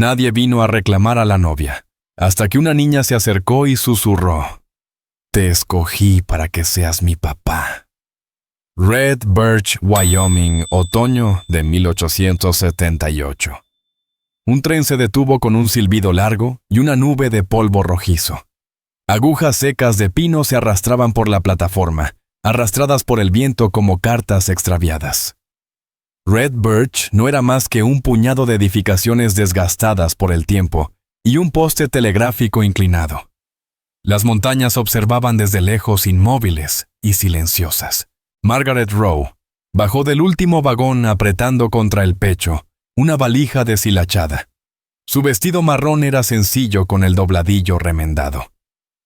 Nadie vino a reclamar a la novia, hasta que una niña se acercó y susurró: «Te escogí para que seas mi papá». Red Birch, Wyoming, otoño de 1878. Un tren se detuvo con un silbido largo y una nube de polvo rojizo. Agujas secas de pino se arrastraban por la plataforma, arrastradas por el viento como cartas extraviadas. Red Birch no era más que un puñado de edificaciones desgastadas por el tiempo y un poste telegráfico inclinado. Las montañas observaban desde lejos, inmóviles y silenciosas. Margaret Rowe bajó del último vagón apretando contra el pecho una valija deshilachada. Su vestido marrón era sencillo con el dobladillo remendado.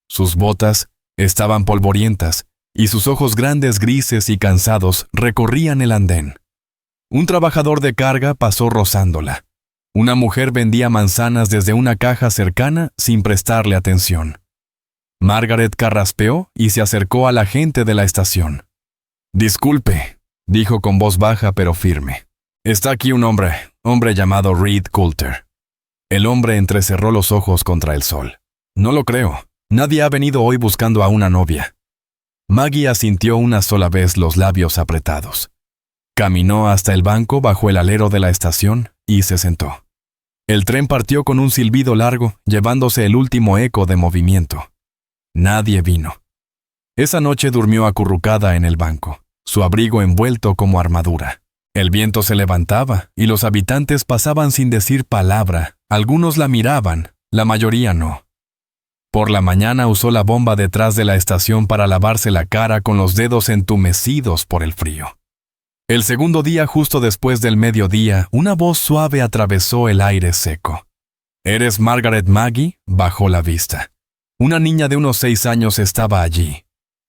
Sus botas estaban polvorientas y sus ojos grandes, grises y cansados recorrían el andén. Un trabajador de carga pasó rozándola. Una mujer vendía manzanas desde una caja cercana sin prestarle atención. Margaret carraspeó y se acercó al agente de la estación. «Disculpe», dijo con voz baja pero firme. «Está aquí un hombre llamado Reed Coulter». El hombre entrecerró los ojos contra el sol. «No lo creo. Nadie ha venido hoy buscando a una novia». Maggie asintió una sola vez, los labios apretados. Caminó hasta el banco bajo el alero de la estación y se sentó. El tren partió con un silbido largo, llevándose el último eco de movimiento. Nadie vino. Esa noche durmió acurrucada en el banco, su abrigo envuelto como armadura. El viento se levantaba y los habitantes pasaban sin decir palabra. Algunos la miraban, la mayoría no. Por la mañana usó la bomba detrás de la estación para lavarse la cara con los dedos entumecidos por el frío. El segundo día, justo después del mediodía, una voz suave atravesó el aire seco. «¿Eres Margaret Maggie?», bajó la vista. Una niña de unos 6 años estaba allí.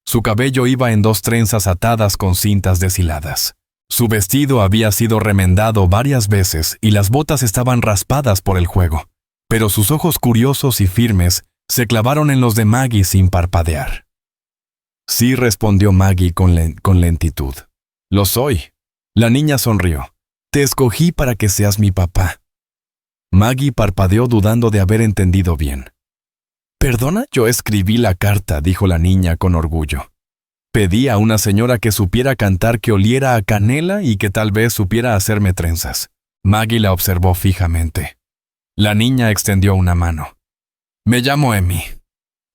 Su cabello iba en 2 trenzas atadas con cintas deshiladas. Su vestido había sido remendado varias veces y las botas estaban raspadas por el juego. Pero sus ojos curiosos y firmes se clavaron en los de Maggie sin parpadear. «Sí», respondió Maggie con lentitud. «Lo soy». La niña sonrió. «Te escogí para que seas mi papá». Maggie parpadeó dudando de haber entendido bien. «¿Perdona? Yo escribí la carta», dijo la niña con orgullo. «Pedí a una señora que supiera cantar, que oliera a canela y que tal vez supiera hacerme trenzas». Maggie la observó fijamente. La niña extendió una mano. «Me llamo Emmy».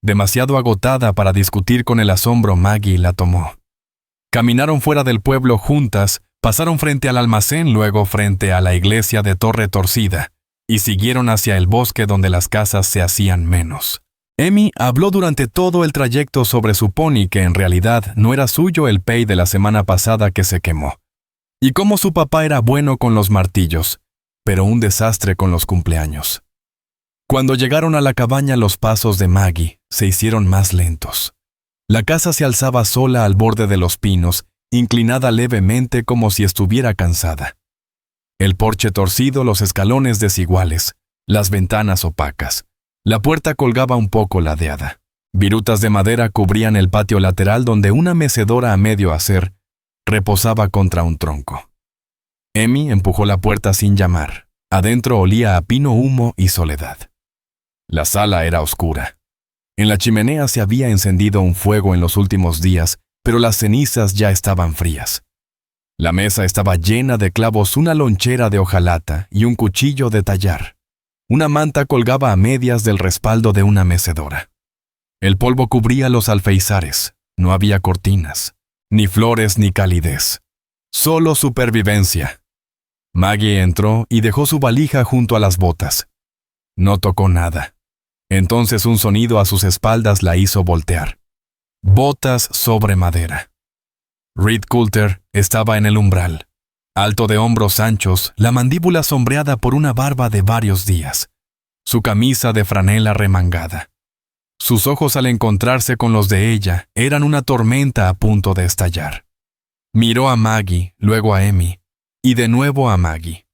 Demasiado agotada para discutir con el asombro, Maggie la tomó. Caminaron fuera del pueblo juntas, pasaron frente al almacén, luego frente a la iglesia de Torre Torcida, y siguieron hacia el bosque donde las casas se hacían menos. Emmy habló durante todo el trayecto sobre su pony, que en realidad no era suyo, el Pei de la semana pasada que se quemó, y cómo su papá era bueno con los martillos, pero un desastre con los cumpleaños. Cuando llegaron a la cabaña, los pasos de Maggie se hicieron más lentos. La casa se alzaba sola al borde de los pinos, inclinada levemente como si estuviera cansada. El porche torcido, los escalones desiguales, las ventanas opacas. La puerta colgaba un poco ladeada. Virutas de madera cubrían el patio lateral donde una mecedora a medio hacer reposaba contra un tronco. Emmy empujó la puerta sin llamar. Adentro olía a pino, humo y soledad. La sala era oscura. En la chimenea se había encendido un fuego en los últimos días, pero las cenizas ya estaban frías. La mesa estaba llena de clavos, una lonchera de hojalata y un cuchillo de tallar. Una manta colgaba a medias del respaldo de una mecedora. El polvo cubría los alféizares. No había cortinas, ni flores ni calidez. Solo supervivencia. Maggie entró y dejó su valija junto a las botas. No tocó nada. Entonces un sonido a sus espaldas la hizo voltear. Botas sobre madera. Reed Coulter estaba en el umbral, alto de hombros anchos, la mandíbula sombreada por una barba de varios días, su camisa de franela remangada. Sus ojos, al encontrarse con los de ella, eran una tormenta a punto de estallar. Miró a Maggie, luego a Emmy, y de nuevo a Maggie.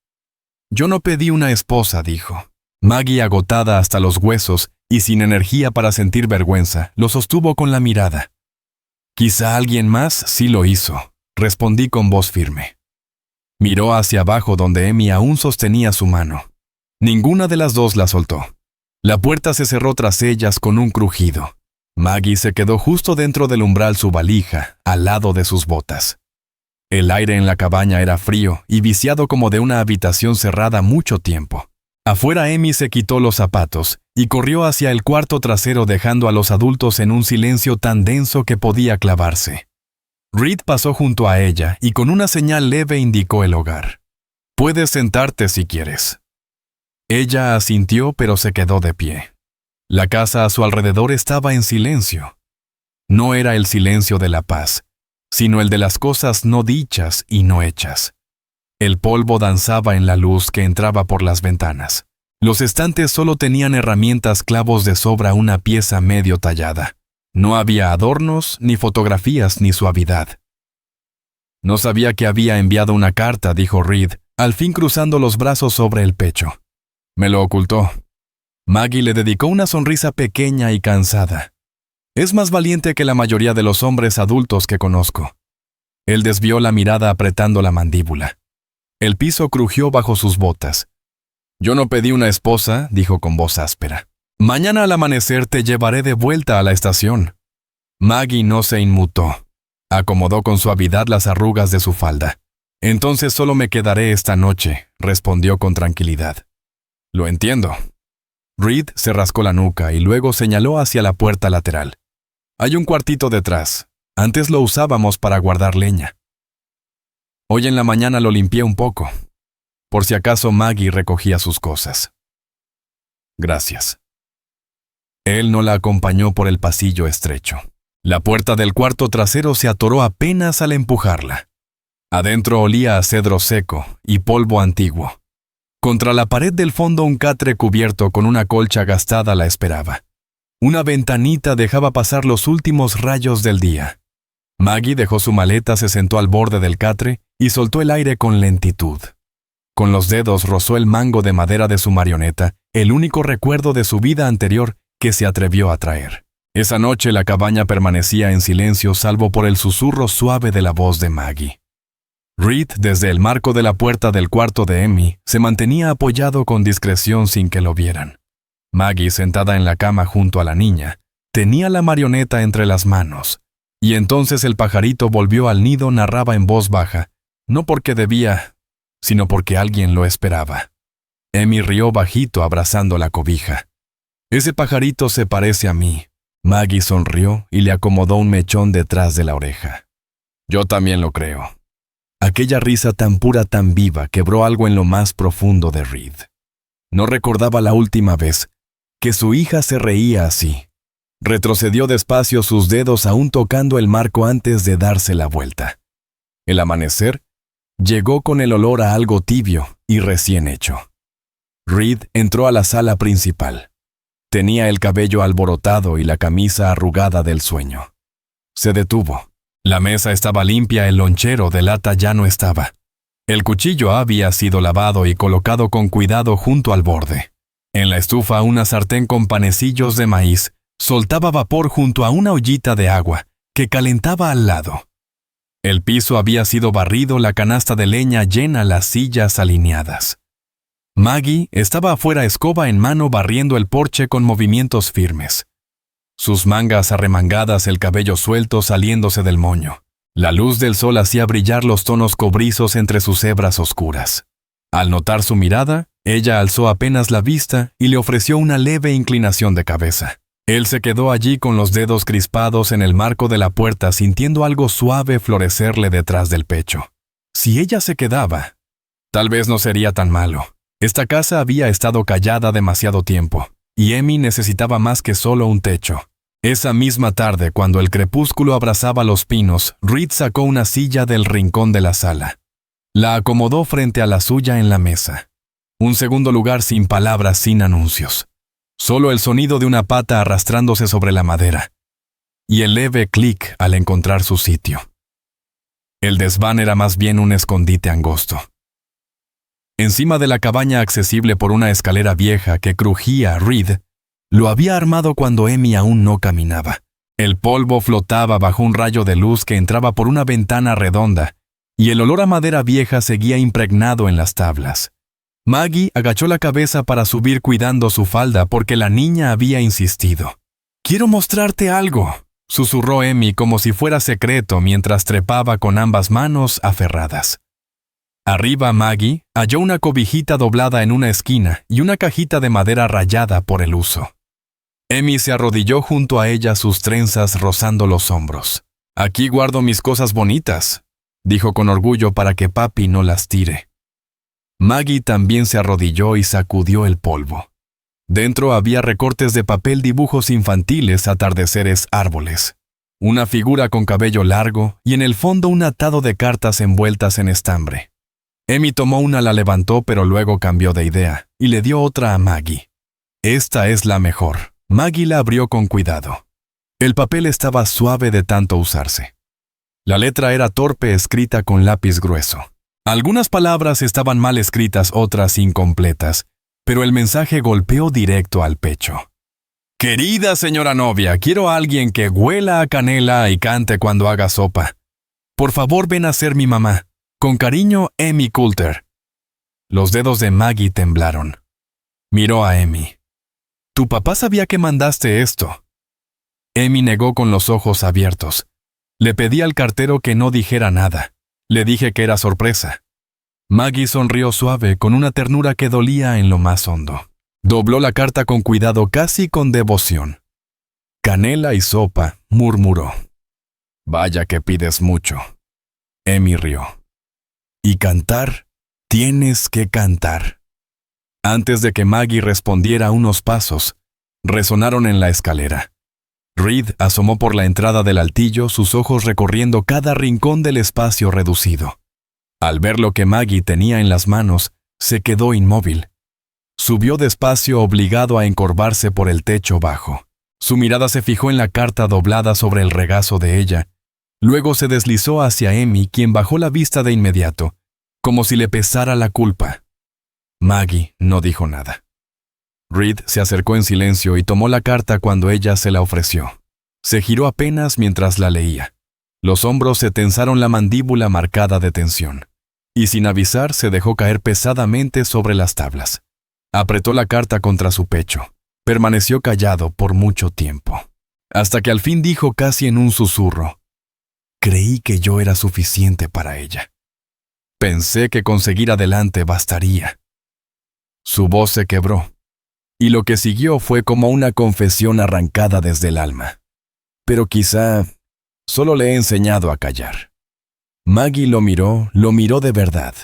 «Yo no pedí una esposa», dijo. Maggie, agotada hasta los huesos y sin energía para sentir vergüenza, lo sostuvo con la mirada. «Quizá alguien más sí lo hizo», respondí con voz firme. Miró hacia abajo donde Emmy aún sostenía su mano. Ninguna de las dos la soltó. La puerta se cerró tras ellas con un crujido. Maggie se quedó justo dentro del umbral su valija, al lado de sus botas. El aire en la cabaña era frío y viciado como de una habitación cerrada mucho tiempo. Afuera Amy se quitó los zapatos y corrió hacia el cuarto trasero dejando a los adultos en un silencio tan denso que podía clavarse. Reed pasó junto a ella y con una señal leve indicó el hogar. «Puedes sentarte si quieres». Ella asintió pero se quedó de pie. La casa a su alrededor estaba en silencio. No era el silencio de la paz, sino el de las cosas no dichas y no hechas. El polvo danzaba en la luz que entraba por las ventanas. Los estantes solo tenían herramientas clavos de sobra una pieza medio tallada. No había adornos, ni fotografías, ni suavidad. «No sabía que había enviado una carta», dijo Reed, al fin cruzando los brazos sobre el pecho. «Me lo ocultó». Maggie le dedicó una sonrisa pequeña y cansada. «Es más valiente que la mayoría de los hombres adultos que conozco». Él desvió la mirada apretando la mandíbula. El piso crujió bajo sus botas. «Yo no pedí una esposa», dijo con voz áspera. «Mañana al amanecer te llevaré de vuelta a la estación». Maggie no se inmutó. Acomodó con suavidad las arrugas de su falda. «Entonces solo me quedaré esta noche», respondió con tranquilidad. «Lo entiendo». Reed se rascó la nuca y luego señaló hacia la puerta lateral. «Hay un cuartito detrás. Antes lo usábamos para guardar leña. Hoy en la mañana lo limpié un poco. Por si acaso Maggie recogía sus cosas». «Gracias». Él no la acompañó por el pasillo estrecho. La puerta del cuarto trasero se atoró apenas al empujarla. Adentro olía a cedro seco y polvo antiguo. Contra la pared del fondo un catre cubierto con una colcha gastada la esperaba. Una ventanita dejaba pasar los últimos rayos del día. Maggie dejó su maleta, se sentó al borde del catre y soltó el aire con lentitud. Con los dedos rozó el mango de madera de su marioneta, el único recuerdo de su vida anterior que se atrevió a traer. Esa noche la cabaña permanecía en silencio salvo por el susurro suave de la voz de Maggie. Reed, desde el marco de la puerta del cuarto de Amy, se mantenía apoyado con discreción sin que lo vieran. Maggie, sentada en la cama junto a la niña, tenía la marioneta entre las manos, y entonces el pajarito volvió al nido, narraba en voz baja, no porque debía, sino porque alguien lo esperaba. Amy rió bajito abrazando la cobija. «Ese pajarito se parece a mí». Maggie sonrió y le acomodó un mechón detrás de la oreja. «Yo también lo creo». Aquella risa tan pura, tan viva, quebró algo en lo más profundo de Reed. No recordaba la última vez que su hija se reía así. Retrocedió despacio, sus dedos aún tocando el marco antes de darse la vuelta. El amanecer llegó con el olor a algo tibio y recién hecho. Reed entró a la sala principal. Tenía el cabello alborotado y la camisa arrugada del sueño. Se detuvo. La mesa estaba limpia, el lonchero de lata ya no estaba. El cuchillo había sido lavado y colocado con cuidado junto al borde. En la estufa una sartén con panecillos de maíz soltaba vapor junto a una ollita de agua que calentaba al lado. El piso había sido barrido, la canasta de leña llena, las sillas alineadas. Maggie estaba afuera, escoba en mano, barriendo el porche con movimientos firmes. Sus mangas arremangadas, el cabello suelto saliéndose del moño. La luz del sol hacía brillar los tonos cobrizos entre sus hebras oscuras. Al notar su mirada, ella alzó apenas la vista y le ofreció una leve inclinación de cabeza. Él se quedó allí con los dedos crispados en el marco de la puerta, sintiendo algo suave florecerle detrás del pecho. Si ella se quedaba, tal vez no sería tan malo. Esta casa había estado callada demasiado tiempo, y Amy necesitaba más que solo un techo. Esa misma tarde, cuando el crepúsculo abrazaba los pinos, Reed sacó una silla del rincón de la sala. La acomodó frente a la suya en la mesa. Un segundo lugar sin palabras, sin anuncios. Solo el sonido de una pata arrastrándose sobre la madera. Y el leve clic al encontrar su sitio. El desván era más bien un escondite angosto. Encima de la cabaña, accesible por una escalera vieja que crujía, Reed lo había armado cuando Amy aún no caminaba. El polvo flotaba bajo un rayo de luz que entraba por una ventana redonda, y el olor a madera vieja seguía impregnado en las tablas. Maggie agachó la cabeza para subir cuidando su falda porque la niña había insistido. «Quiero mostrarte algo», susurró Emmy como si fuera secreto mientras trepaba con ambas manos aferradas. Arriba Maggie halló una cobijita doblada en una esquina y una cajita de madera rayada por el uso. Emmy se arrodilló junto a ella, sus trenzas rozando los hombros. «Aquí guardo mis cosas bonitas», dijo con orgullo para que papi no las tire. Maggie también se arrodilló y sacudió el polvo. Dentro había recortes de papel, dibujos infantiles, atardeceres, árboles. Una figura con cabello largo y en el fondo un atado de cartas envueltas en estambre. Emmy tomó una, la levantó, pero luego cambió de idea y le dio otra a Maggie. «Esta es la mejor». Maggie la abrió con cuidado. El papel estaba suave de tanto usarse. La letra era torpe, escrita con lápiz grueso. Algunas palabras estaban mal escritas, otras incompletas, pero el mensaje golpeó directo al pecho. «Querida señora novia, quiero a alguien que huela a canela y cante cuando haga sopa. Por favor, ven a ser mi mamá. Con cariño, Emmy Coulter». Los dedos de Maggie temblaron. Miró a Emmy. «¿Tu papá sabía que mandaste esto?» Emmy negó con los ojos abiertos. «Le pedí al cartero que no dijera nada. Le dije que era sorpresa». Maggie sonrió suave, con una ternura que dolía en lo más hondo. Dobló la carta con cuidado, casi con devoción. «Canela y sopa», murmuró. «Vaya que pides mucho». Emmy rió. «Y cantar, tienes que cantar». Antes de que Maggie respondiera, unos pasos resonaron en la escalera. Reed asomó por la entrada del altillo, sus ojos recorriendo cada rincón del espacio reducido. Al ver lo que Maggie tenía en las manos, se quedó inmóvil. Subió despacio, obligado a encorvarse por el techo bajo. Su mirada se fijó en la carta doblada sobre el regazo de ella. Luego se deslizó hacia Emmy, quien bajó la vista de inmediato, como si le pesara la culpa. Maggie no dijo nada. Reed se acercó en silencio y tomó la carta cuando ella se la ofreció. Se giró apenas mientras la leía. Los hombros se tensaron, la mandíbula marcada de tensión. Y sin avisar se dejó caer pesadamente sobre las tablas. Apretó la carta contra su pecho. Permaneció callado por mucho tiempo. Hasta que al fin dijo casi en un susurro: «Creí que yo era suficiente para ella. Pensé que con seguir adelante bastaría». Su voz se quebró, y lo que siguió fue como una confesión arrancada desde el alma. Pero quizá solo le he enseñado a callar. Maggie lo miró de verdad.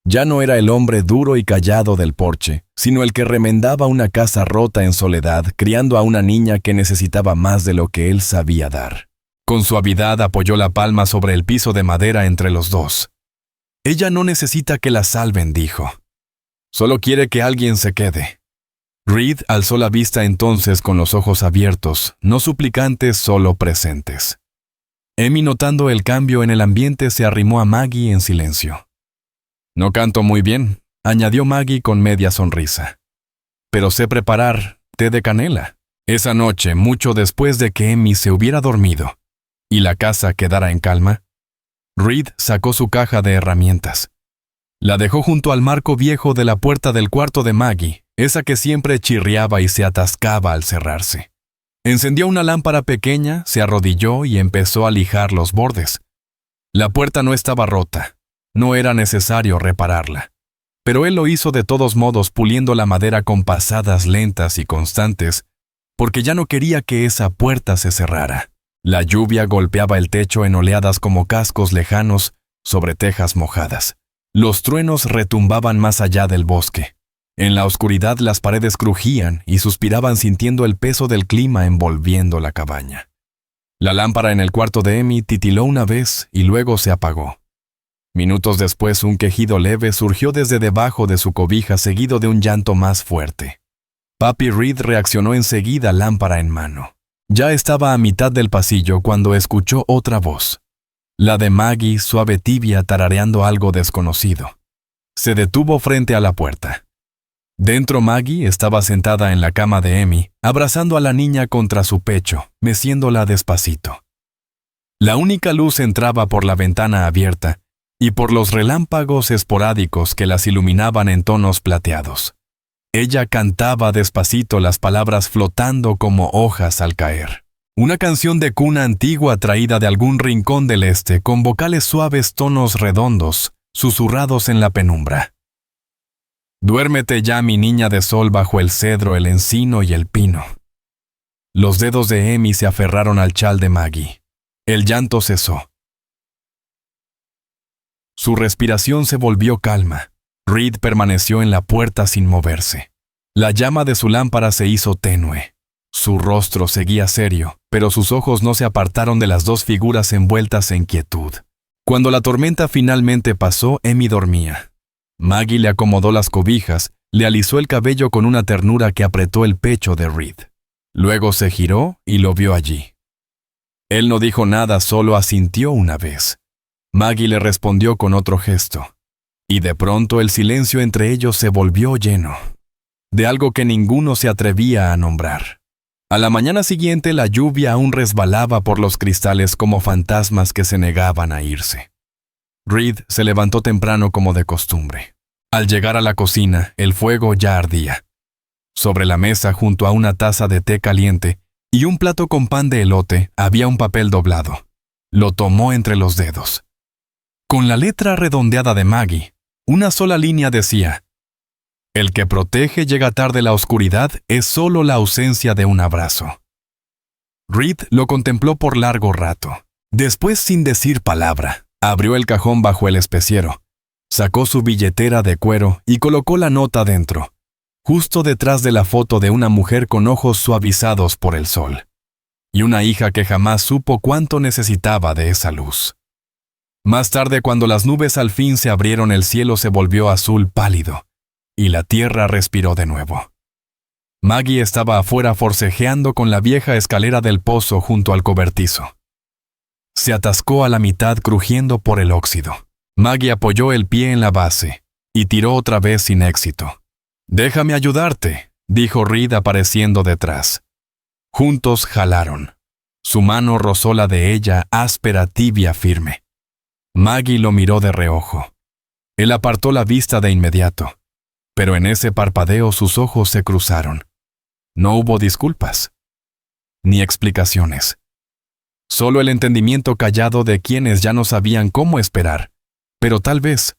Ya no era el hombre duro y callado del porche, sino el que remendaba una casa rota en soledad, criando a una niña que necesitaba más de lo que él sabía dar. Con suavidad apoyó la palma sobre el piso de madera entre los dos. «Ella no necesita que la salven», dijo. «Solo quiere que alguien se quede». Reed alzó la vista entonces con los ojos abiertos, no suplicantes, solo presentes. Emmy, notando el cambio en el ambiente, se arrimó a Maggie en silencio. «No canto muy bien», añadió Maggie con media sonrisa. «Pero sé preparar té de canela». Esa noche, mucho después de que Emmy se hubiera dormido y la casa quedara en calma, Reed sacó su caja de herramientas. La dejó junto al marco viejo de la puerta del cuarto de Maggie, esa que siempre chirriaba y se atascaba al cerrarse. Encendió una lámpara pequeña, se arrodilló y empezó a lijar los bordes. La puerta no estaba rota, no era necesario repararla. Pero él lo hizo de todos modos, puliendo la madera con pasadas lentas y constantes, porque ya no quería que esa puerta se cerrara. La lluvia golpeaba el techo en oleadas como cascos lejanos sobre tejas mojadas. Los truenos retumbaban más allá del bosque. En la oscuridad las paredes crujían y suspiraban sintiendo el peso del clima envolviendo la cabaña. La lámpara en el cuarto de Emmy titiló una vez y luego se apagó. Minutos después, un quejido leve surgió desde debajo de su cobija, seguido de un llanto más fuerte. Papi Reed reaccionó enseguida, lámpara en mano. Ya estaba a mitad del pasillo cuando escuchó otra voz. La de Maggie, suave, tibia, tarareando algo desconocido. Se detuvo frente a la puerta. Dentro, Maggie estaba sentada en la cama de Emmy, abrazando a la niña contra su pecho, meciéndola despacito. La única luz entraba por la ventana abierta, y por los relámpagos esporádicos que las iluminaban en tonos plateados. Ella cantaba despacito, las palabras flotando como hojas al caer. Una canción de cuna antigua traída de algún rincón del este, con vocales suaves, tonos redondos, susurrados en la penumbra. Duérmete ya, mi niña de sol, bajo el cedro, el encino y el pino. Los dedos de Amy se aferraron al chal de Maggie. El llanto cesó. Su respiración se volvió calma. Reed permaneció en la puerta sin moverse. La llama de su lámpara se hizo tenue. Su rostro seguía serio, pero sus ojos no se apartaron de las dos figuras envueltas en quietud. Cuando la tormenta finalmente pasó, Amy dormía. Maggie le acomodó las cobijas, le alisó el cabello con una ternura que apretó el pecho de Reed. Luego se giró y lo vio allí. Él no dijo nada, solo asintió una vez. Maggie le respondió con otro gesto. Y de pronto el silencio entre ellos se volvió lleno de algo que ninguno se atrevía a nombrar. A la mañana siguiente la lluvia aún resbalaba por los cristales como fantasmas que se negaban a irse. Reed se levantó temprano como de costumbre. Al llegar a la cocina, el fuego ya ardía. Sobre la mesa, junto a una taza de té caliente y un plato con pan de elote, había un papel doblado. Lo tomó entre los dedos. Con la letra redondeada de Maggie, una sola línea decía: «El que protege llega tarde, la oscuridad es solo la ausencia de un abrazo». Reed lo contempló por largo rato. Después, sin decir palabra, abrió el cajón bajo el especiero, sacó su billetera de cuero y colocó la nota dentro, justo detrás de la foto de una mujer con ojos suavizados por el sol, y una hija que jamás supo cuánto necesitaba de esa luz. Más tarde, cuando las nubes al fin se abrieron, el cielo se volvió azul pálido, y la tierra respiró de nuevo. Maggie estaba afuera forcejeando con la vieja escalera del pozo junto al cobertizo. Se atascó a la mitad, crujiendo por el óxido. Maggie apoyó el pie en la base y tiró otra vez sin éxito. «Déjame ayudarte», dijo Reed apareciendo detrás. Juntos jalaron. Su mano rozó la de ella, áspera, tibia, firme. Maggie lo miró de reojo. Él apartó la vista de inmediato, pero en ese parpadeo sus ojos se cruzaron. No hubo disculpas, ni explicaciones. Solo el entendimiento callado de quienes ya no sabían cómo esperar, pero tal vez,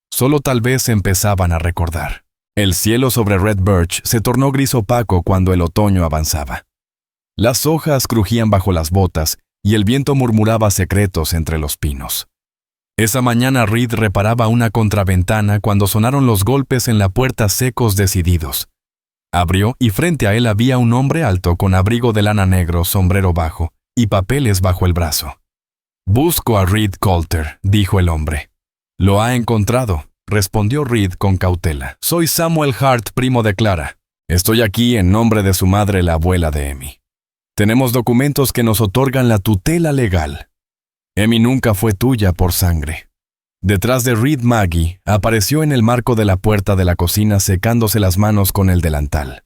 solo tal vez, empezaban a recordar. El cielo sobre Red Birch se tornó gris opaco cuando el otoño avanzaba. Las hojas crujían bajo las botas y el viento murmuraba secretos entre los pinos. Esa mañana Reed reparaba una contraventana cuando sonaron los golpes en la puerta, secos, decididos. Abrió y frente a él había un hombre alto con abrigo de lana negro, sombrero bajo y papeles bajo el brazo. «Busco a Reed Colter», dijo el hombre. «Lo ha encontrado», respondió Reed con cautela. «Soy Samuel Hart, primo de Clara. Estoy aquí en nombre de su madre, la abuela de Amy. Tenemos documentos que nos otorgan la tutela legal. Amy nunca fue tuya por sangre». Detrás de Reed, Maggie apareció en el marco de la puerta de la cocina, secándose las manos con el delantal.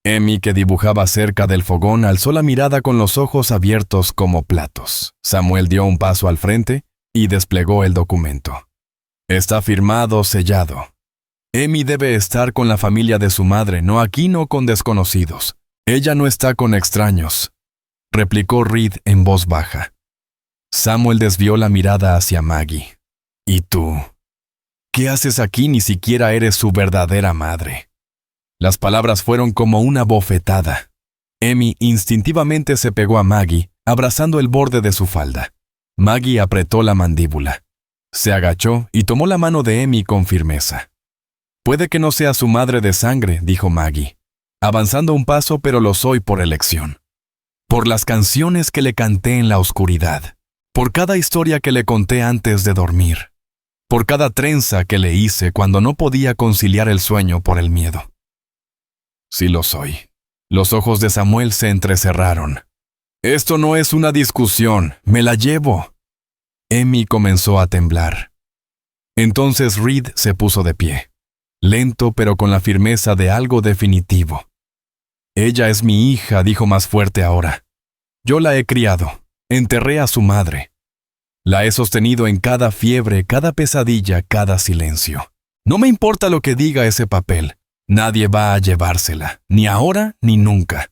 Amy, que dibujaba cerca del fogón, alzó la mirada con los ojos abiertos como platos. Samuel dio un paso al frente y desplegó el documento. «Está firmado, sellado. Amy debe estar con la familia de su madre, no aquí, no con desconocidos. Ella no está con extraños», replicó Reed en voz baja. Samuel desvió la mirada hacia Maggie. «¿Y tú? ¿Qué haces aquí? Ni siquiera eres su verdadera madre». Las palabras fueron como una bofetada. Amy instintivamente se pegó a Maggie, abrazando el borde de su falda. Maggie apretó la mandíbula. Se agachó y tomó la mano de Amy con firmeza. «Puede que no sea su madre de sangre», dijo Maggie, avanzando un paso, «pero lo soy por elección. Por las canciones que le canté en la oscuridad. Por cada historia que le conté antes de dormir. Por cada trenza que le hice cuando no podía conciliar el sueño por el miedo». «Sí lo soy». Los ojos de Samuel se entrecerraron. «Esto no es una discusión, me la llevo». Amy comenzó a temblar. Entonces Reed se puso de pie, lento pero con la firmeza de algo definitivo. «Ella es mi hija», dijo más fuerte ahora. «Yo la he criado, enterré a su madre. La he sostenido en cada fiebre, cada pesadilla, cada silencio. No me importa lo que diga ese papel. Nadie va a llevársela, ni ahora ni nunca.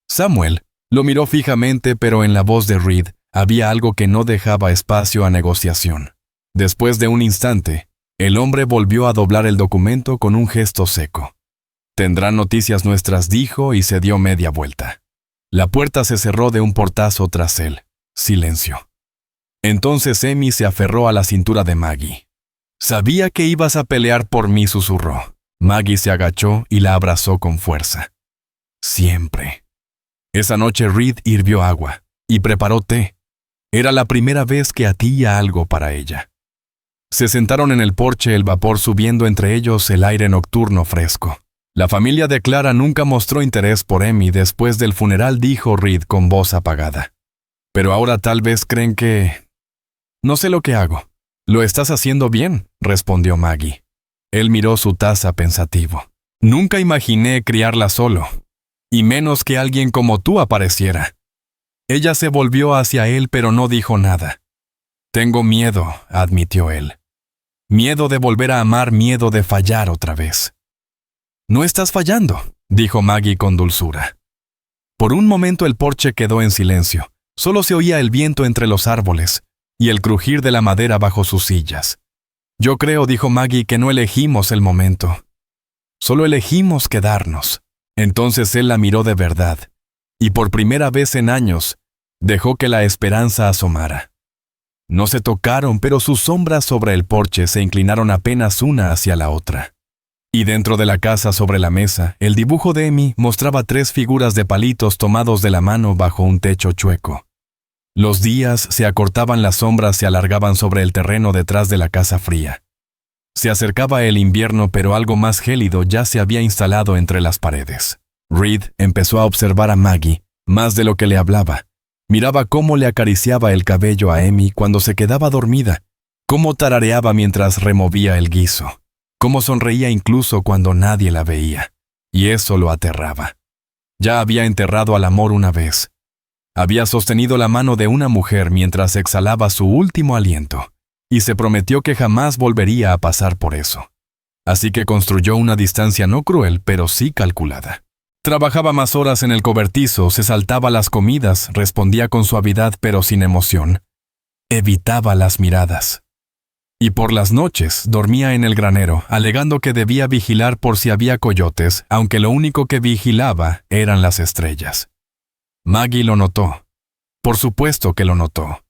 Samuel lo miró fijamente, pero en la voz de Reed había algo que no dejaba espacio a negociación. Después de un instante, el hombre volvió a doblar el documento con un gesto seco. «Tendrán noticias nuestras», dijo, y se dio media vuelta. La puerta se cerró de un portazo tras él. Silencio. Entonces Amy se aferró a la cintura de Maggie. «Sabía que ibas a pelear por mí», susurró. Maggie se agachó y la abrazó con fuerza. «Siempre». Esa noche Reed hirvió agua y preparó té. Era la primera vez que hacía algo para ella. Se sentaron en el porche, el vapor subiendo entre ellos, el aire nocturno fresco. La familia de Clara nunca mostró interés por Amy después del funeral, dijo Reed con voz apagada. Pero ahora tal vez creen que... No sé lo que hago. «Lo estás haciendo bien», respondió Maggie. Él miró su taza pensativo. «Nunca imaginé criarla solo, y menos que alguien como tú apareciera». Ella se volvió hacia él, pero no dijo nada. «Tengo miedo», admitió él. «Miedo de volver a amar, miedo de fallar otra vez». «No estás fallando», dijo Maggie con dulzura. Por un momento el porche quedó en silencio. Solo se oía el viento entre los árboles y el crujir de la madera bajo sus sillas. «Yo creo», dijo Maggie, «que no elegimos el momento. Solo elegimos quedarnos». Entonces él la miró de verdad, y por primera vez en años, dejó que la esperanza asomara. No se tocaron, pero sus sombras sobre el porche se inclinaron apenas una hacia la otra. Y dentro de la casa, sobre la mesa, el dibujo de Amy mostraba 3 figuras de palitos tomados de la mano bajo un techo chueco. Los días se acortaban, las sombras se alargaban sobre el terreno detrás de la casa fría. Se acercaba el invierno, pero algo más gélido ya se había instalado entre las paredes. Reed empezó a observar a Maggie, más de lo que le hablaba. Miraba cómo le acariciaba el cabello a Amy cuando se quedaba dormida, cómo tarareaba mientras removía el guiso, cómo sonreía incluso cuando nadie la veía. Y eso lo aterraba. Ya había enterrado al amor una vez. Había sostenido la mano de una mujer mientras exhalaba su último aliento, y se prometió que jamás volvería a pasar por eso. Así que construyó una distancia no cruel, pero sí calculada. Trabajaba más horas en el cobertizo, se saltaba las comidas, respondía con suavidad pero sin emoción. Evitaba las miradas. Y por las noches dormía en el granero, alegando que debía vigilar por si había coyotes, aunque lo único que vigilaba eran las estrellas. Maggie lo notó. Por supuesto que lo notó.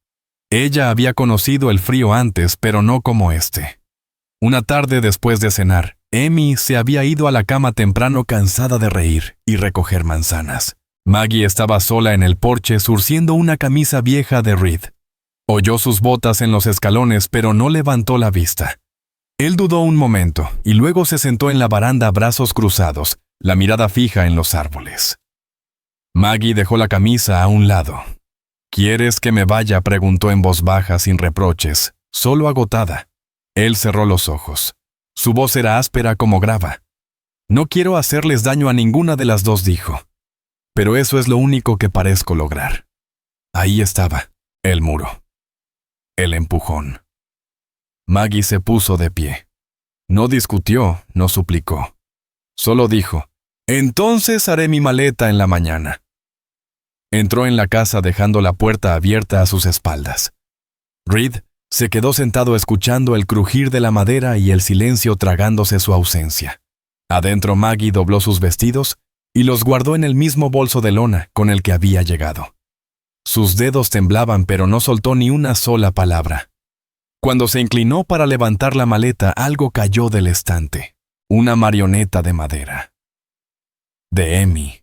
Ella había conocido el frío antes, pero no como este. Una tarde después de cenar, Amy se había ido a la cama temprano, cansada de reír y recoger manzanas. Maggie estaba sola en el porche zurciendo una camisa vieja de Reed. Oyó sus botas en los escalones, pero no levantó la vista. Él dudó un momento y luego se sentó en la baranda, brazos cruzados, la mirada fija en los árboles. Maggie dejó la camisa a un lado. «¿Quieres que me vaya?», preguntó en voz baja, sin reproches, solo agotada. Él cerró los ojos. Su voz era áspera como grava. «No quiero hacerles daño a ninguna de las dos», dijo. «Pero eso es lo único que parezco lograr». Ahí estaba, el muro. El empujón. Maggie se puso de pie. No discutió, no suplicó. Solo dijo: «Entonces haré mi maleta en la mañana». Entró en la casa dejando la puerta abierta a sus espaldas. Reed se quedó sentado escuchando el crujir de la madera y el silencio tragándose su ausencia. Adentro Maggie dobló sus vestidos y los guardó en el mismo bolso de lona con el que había llegado. Sus dedos temblaban, pero no soltó ni una sola palabra. Cuando se inclinó para levantar la maleta, algo cayó del estante. Una marioneta de madera. De Amy.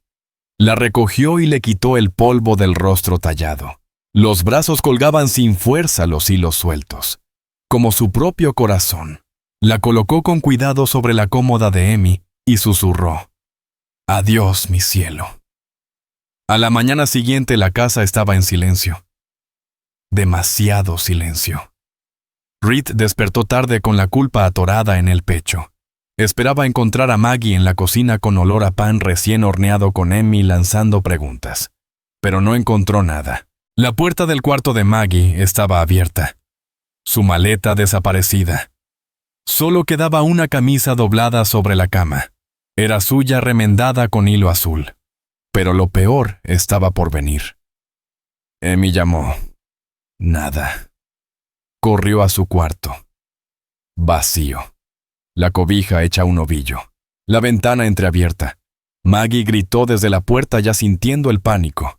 La recogió y le quitó el polvo del rostro tallado. Los brazos colgaban sin fuerza, los hilos sueltos, como su propio corazón. La colocó con cuidado sobre la cómoda de Amy y susurró: «Adiós, mi cielo». A la mañana siguiente la casa estaba en silencio. Demasiado silencio. Reed despertó tarde con la culpa atorada en el pecho. Esperaba encontrar a Maggie en la cocina con olor a pan recién horneado, con Amy lanzando preguntas. Pero no encontró nada. La puerta del cuarto de Maggie estaba abierta. Su maleta desaparecida. Solo quedaba una camisa doblada sobre la cama. Era suya remendada con hilo azul. Pero lo peor estaba por venir. Amy llamó. Nada. Corrió a su cuarto. Vacío. La cobija hecha un ovillo. La ventana entreabierta. Maggie gritó desde la puerta ya sintiendo el pánico.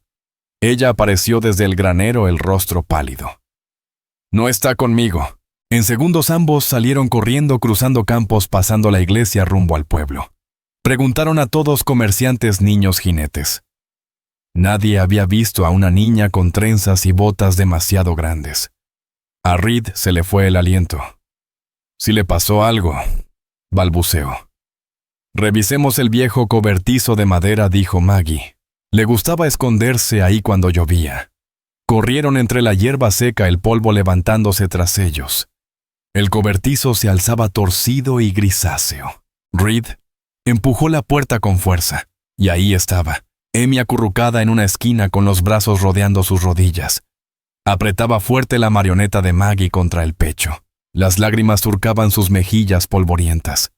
Ella apareció desde el granero, el rostro pálido. No está conmigo. En segundos ambos salieron corriendo cruzando campos pasando la iglesia rumbo al pueblo. Preguntaron a todos comerciantes, niños, jinetes. Nadie había visto a una niña con trenzas y botas demasiado grandes. A Reed se le fue el aliento. Si le pasó algo, balbuceó. Revisemos el viejo cobertizo de madera, dijo Maggie. Le gustaba esconderse ahí cuando llovía. Corrieron entre la hierba seca, el polvo levantándose tras ellos. El cobertizo se alzaba torcido y grisáceo. Reed empujó la puerta con fuerza, y ahí estaba, Amy acurrucada en una esquina con los brazos rodeando sus rodillas. Apretaba fuerte la marioneta de Maggie contra el pecho. Las lágrimas surcaban sus mejillas polvorientas.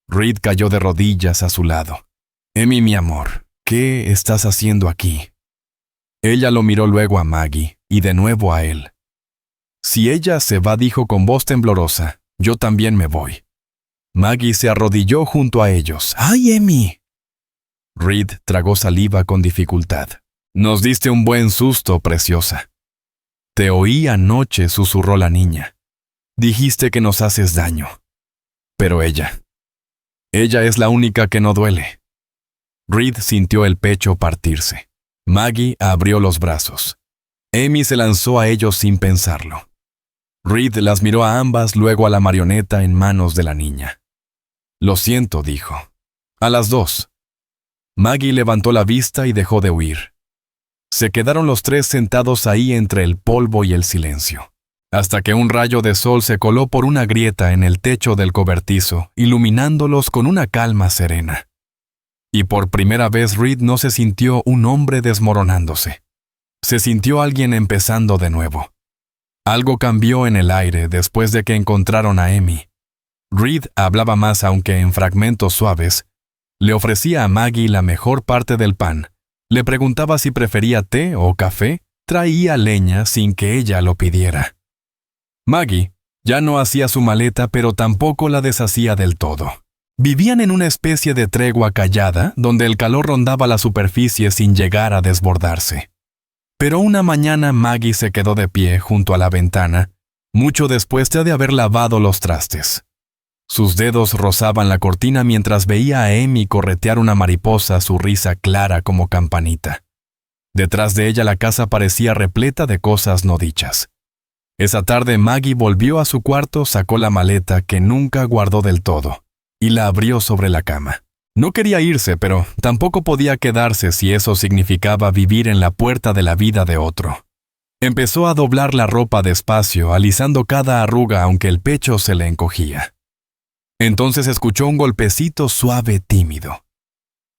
Reed cayó de rodillas a su lado. Amy, mi amor, ¿qué estás haciendo aquí? Ella lo miró luego a Maggie y de nuevo a él. Si ella se va, dijo con voz temblorosa, yo también me voy. Maggie se arrodilló junto a ellos. ¡Ay, Amy! Reed tragó saliva con dificultad. Nos diste un buen susto, preciosa. Te oí anoche, susurró la niña. Dijiste que nos haces daño. Pero ella es la única que no duele. Reed sintió el pecho partirse. Maggie abrió los brazos. Amy se lanzó a ellos sin pensarlo. Reed las miró a ambas, luego a la marioneta en manos de la niña. Lo siento, dijo. A las dos. Maggie levantó la vista y dejó de huir. Se quedaron los tres sentados ahí entre el polvo y el silencio, hasta que un rayo de sol se coló por una grieta en el techo del cobertizo, iluminándolos con una calma serena. Y por primera vez Reed no se sintió un hombre desmoronándose. Se sintió alguien empezando de nuevo. Algo cambió en el aire después de que encontraron a Amy. Reed hablaba más, aunque en fragmentos suaves. Le ofrecía a Maggie la mejor parte del pan. Le preguntaba si prefería té o café. Traía leña sin que ella lo pidiera. Maggie ya no hacía su maleta, pero tampoco la deshacía del todo. Vivían en una especie de tregua callada, donde el calor rondaba la superficie sin llegar a desbordarse. Pero una mañana Maggie se quedó de pie junto a la ventana, mucho después de haber lavado los trastes. Sus dedos rozaban la cortina mientras veía a Amy corretear una mariposa, su risa clara como campanita. Detrás de ella la casa parecía repleta de cosas no dichas. Esa tarde Maggie volvió a su cuarto, sacó la maleta que nunca guardó del todo y la abrió sobre la cama. No quería irse, pero tampoco podía quedarse si eso significaba vivir en la puerta de la vida de otro. Empezó a doblar la ropa despacio, alisando cada arruga aunque el pecho se le encogía. Entonces escuchó un golpecito suave, tímido.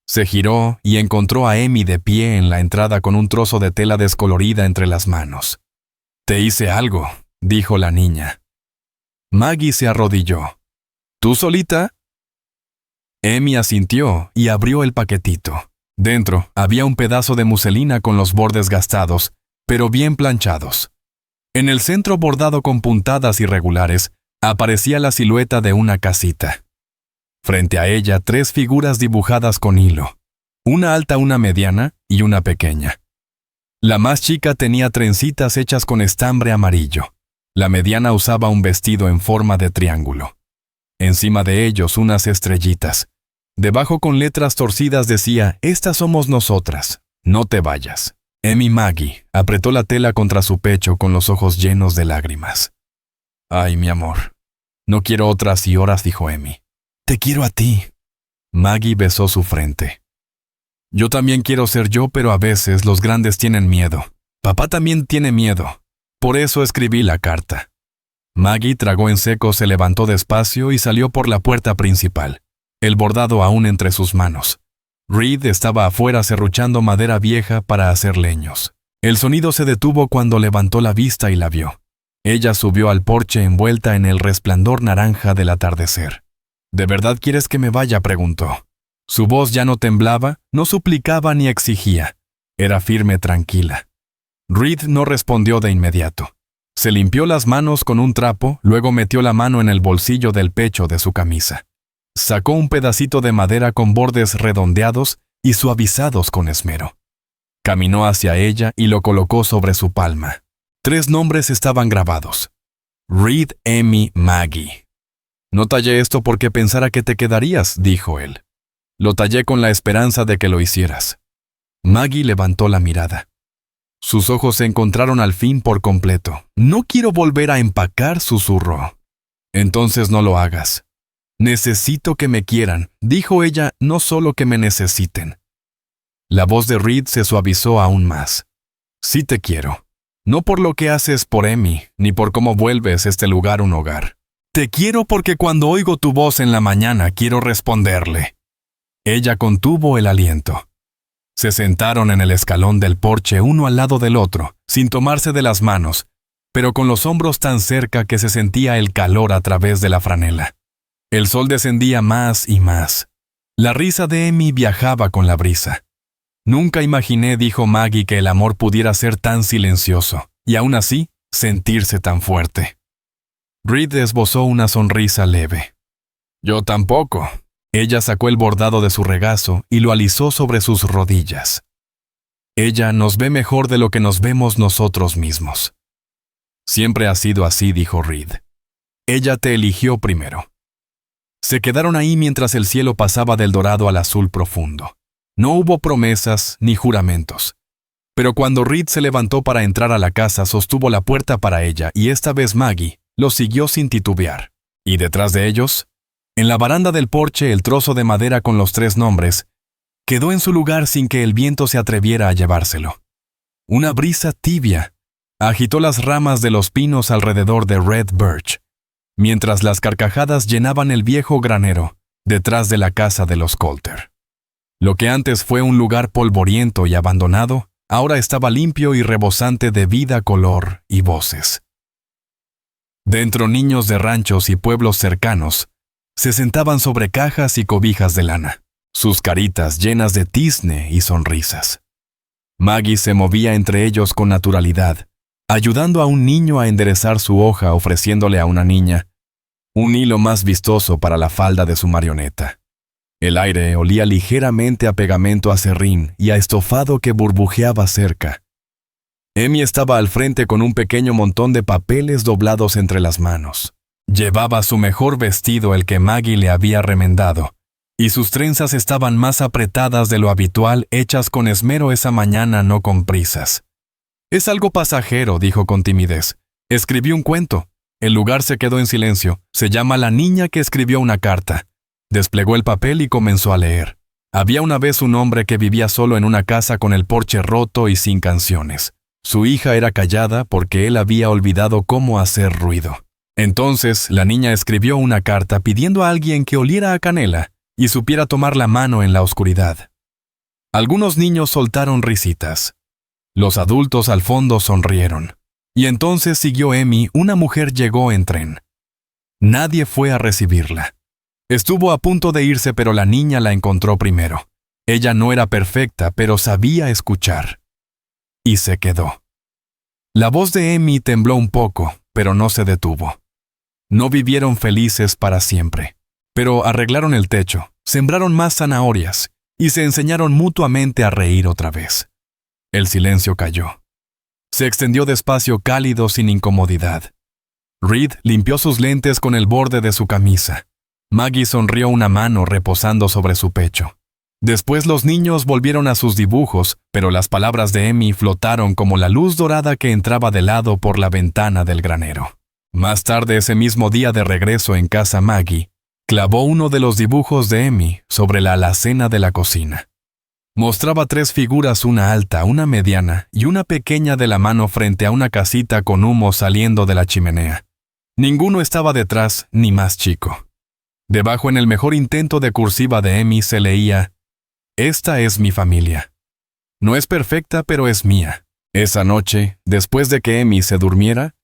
Se giró y encontró a Amy de pie en la entrada con un trozo de tela descolorida entre las manos. «Te hice algo», dijo la niña. Maggie se arrodilló. «¿Tú solita?» Amy asintió y abrió el paquetito. Dentro había un pedazo de muselina con los bordes gastados, pero bien planchados. En el centro, bordado con puntadas irregulares, aparecía la silueta de una casita. Frente a ella, 3 figuras dibujadas con hilo. Una alta, una mediana y una pequeña. La más chica tenía trencitas hechas con estambre amarillo. La mediana usaba un vestido en forma de triángulo. Encima de ellos unas estrellitas. Debajo, con letras torcidas, decía: «Estas somos nosotras. No te vayas». Amy Maggie apretó la tela contra su pecho con los ojos llenos de lágrimas. «Ay, mi amor. No quiero otras y horas», dijo Amy. «Te quiero a ti». Maggie besó su frente. «Yo también quiero ser yo, pero a veces los grandes tienen miedo. Papá también tiene miedo. Por eso escribí la carta». Maggie tragó en seco, se levantó despacio y salió por la puerta principal, el bordado aún entre sus manos. Reed estaba afuera serruchando madera vieja para hacer leños. El sonido se detuvo cuando levantó la vista y la vio. Ella subió al porche envuelta en el resplandor naranja del atardecer. ¿De verdad quieres que me vaya?, preguntó. Su voz ya no temblaba, no suplicaba ni exigía. Era firme, tranquila. Reed no respondió de inmediato. Se limpió las manos con un trapo, luego metió la mano en el bolsillo del pecho de su camisa. Sacó un pedacito de madera con bordes redondeados y suavizados con esmero. Caminó hacia ella y lo colocó sobre su palma. 3 nombres estaban grabados. Reed, Amy, Maggie. No tallé esto porque pensara que te quedarías, dijo él. Lo tallé con la esperanza de que lo hicieras. Maggie levantó la mirada. Sus ojos se encontraron al fin por completo. No quiero volver a empacar, susurró. Entonces no lo hagas. Necesito que me quieran, dijo ella, no solo que me necesiten. La voz de Reed se suavizó aún más. Sí te quiero. No por lo que haces por Amy, ni por cómo vuelves este lugar un hogar. Te quiero porque cuando oigo tu voz en la mañana quiero responderle. Ella contuvo el aliento. Se sentaron en el escalón del porche uno al lado del otro, sin tomarse de las manos, pero con los hombros tan cerca que se sentía el calor a través de la franela. El sol descendía más y más. La risa de Amy viajaba con la brisa. Nunca imaginé, dijo Maggie, que el amor pudiera ser tan silencioso, y aún así, sentirse tan fuerte. Reed esbozó una sonrisa leve. Yo tampoco. Ella sacó el bordado de su regazo y lo alisó sobre sus rodillas. Ella nos ve mejor de lo que nos vemos nosotros mismos. Siempre ha sido así, dijo Reed. Ella te eligió primero. Se quedaron ahí mientras el cielo pasaba del dorado al azul profundo. No hubo promesas ni juramentos. Pero cuando Reed se levantó para entrar a la casa, sostuvo la puerta para ella y esta vez Maggie lo siguió sin titubear. Y detrás de ellos, en la baranda del porche, el trozo de madera con los 3 nombres quedó en su lugar sin que el viento se atreviera a llevárselo. Una brisa tibia agitó las ramas de los pinos alrededor de Red Birch, mientras las carcajadas llenaban el viejo granero detrás de la casa de los Coulter. Lo que antes fue un lugar polvoriento y abandonado, ahora estaba limpio y rebosante de vida, color y voces. Dentro, niños de ranchos y pueblos cercanos se sentaban sobre cajas y cobijas de lana, sus caritas llenas de tizne y sonrisas. Maggie se movía entre ellos con naturalidad, ayudando a un niño a enderezar su hoja, ofreciéndole a una niña un hilo más vistoso para la falda de su marioneta. El aire olía ligeramente a pegamento aserrín y a estofado que burbujeaba cerca. Amy estaba al frente con un pequeño montón de papeles doblados entre las manos. Llevaba su mejor vestido, el que Maggie le había remendado, y sus trenzas estaban más apretadas de lo habitual, hechas con esmero esa mañana, no con prisas. Es algo pasajero, dijo con timidez. Escribí un cuento. El lugar se quedó en silencio. Se llama La niña que escribió una carta. Desplegó el papel y comenzó a leer. Había una vez un hombre que vivía solo en una casa con el porche roto y sin canciones. Su hija era callada porque él había olvidado cómo hacer ruido. Entonces la niña escribió una carta pidiendo a alguien que oliera a canela y supiera tomar la mano en la oscuridad. Algunos niños soltaron risitas. Los adultos al fondo sonrieron. Y entonces siguió Amy, una mujer llegó en tren. Nadie fue a recibirla. Estuvo a punto de irse, pero la niña la encontró primero. Ella no era perfecta, pero sabía escuchar. Y se quedó. La voz de Amy tembló un poco, pero no se detuvo. No vivieron felices para siempre, pero arreglaron el techo, sembraron más zanahorias y se enseñaron mutuamente a reír otra vez. El silencio cayó. Se extendió despacio, cálido, sin incomodidad. Reed limpió sus lentes con el borde de su camisa. Maggie sonrió, una mano reposando sobre su pecho. Después los niños volvieron a sus dibujos, pero las palabras de Amy flotaron como la luz dorada que entraba de lado por la ventana del granero. Más tarde, ese mismo día, de regreso en casa, Maggie clavó uno de los dibujos de Amy sobre la alacena de la cocina. Mostraba 3 figuras, una alta, una mediana y una pequeña de la mano frente a una casita con humo saliendo de la chimenea. Ninguno estaba detrás ni más chico. Debajo, en el mejor intento de cursiva de Amy, se leía: «Esta es mi familia. No es perfecta, pero es mía. Esa noche, después de que Amy se durmiera,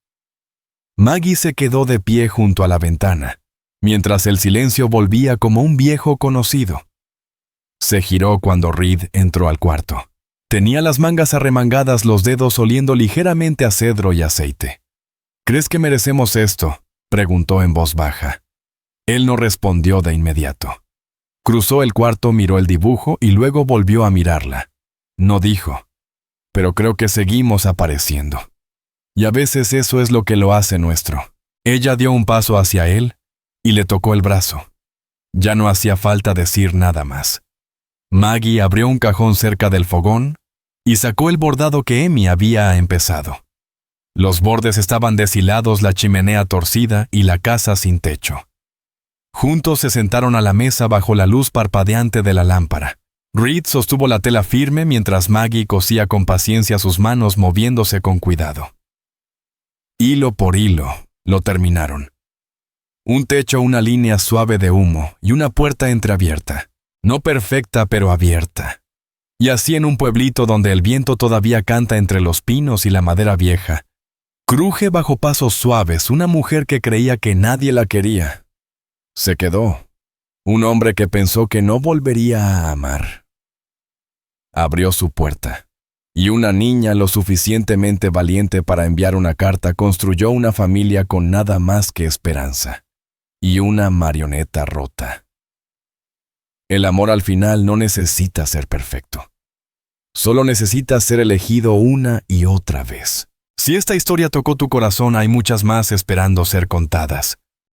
Maggie se quedó de pie junto a la ventana, mientras el silencio volvía como un viejo conocido. Se giró cuando Reed entró al cuarto. Tenía las mangas arremangadas, los dedos oliendo ligeramente a cedro y aceite. «¿Crees que merecemos esto?», preguntó en voz baja. Él no respondió de inmediato. Cruzó el cuarto, miró el dibujo y luego volvió a mirarla. No dijo, «Pero creo que seguimos apareciendo. Y a veces eso es lo que lo hace nuestro». Ella dio un paso hacia él y le tocó el brazo. Ya no hacía falta decir nada más. Maggie abrió un cajón cerca del fogón y sacó el bordado que Amy había empezado. Los bordes estaban deshilados, la chimenea torcida y la casa sin techo. Juntos se sentaron a la mesa bajo la luz parpadeante de la lámpara. Reed sostuvo la tela firme mientras Maggie cosía con paciencia sus manos, moviéndose con cuidado. Hilo por hilo, lo terminaron. Un techo, una línea suave de humo y una puerta entreabierta. No perfecta, pero abierta. Y así en un pueblito donde el viento todavía canta entre los pinos y la madera vieja. Cruje bajo pasos suaves una mujer que creía que nadie la quería. Se quedó. Un hombre que pensó que no volvería a amar. Abrió su puerta. Y una niña lo suficientemente valiente para enviar una carta construyó una familia con nada más que esperanza. Y una marioneta rota. El amor al final no necesita ser perfecto. Solo necesita ser elegido una y otra vez. Si esta historia tocó tu corazón, hay muchas más esperando ser contadas.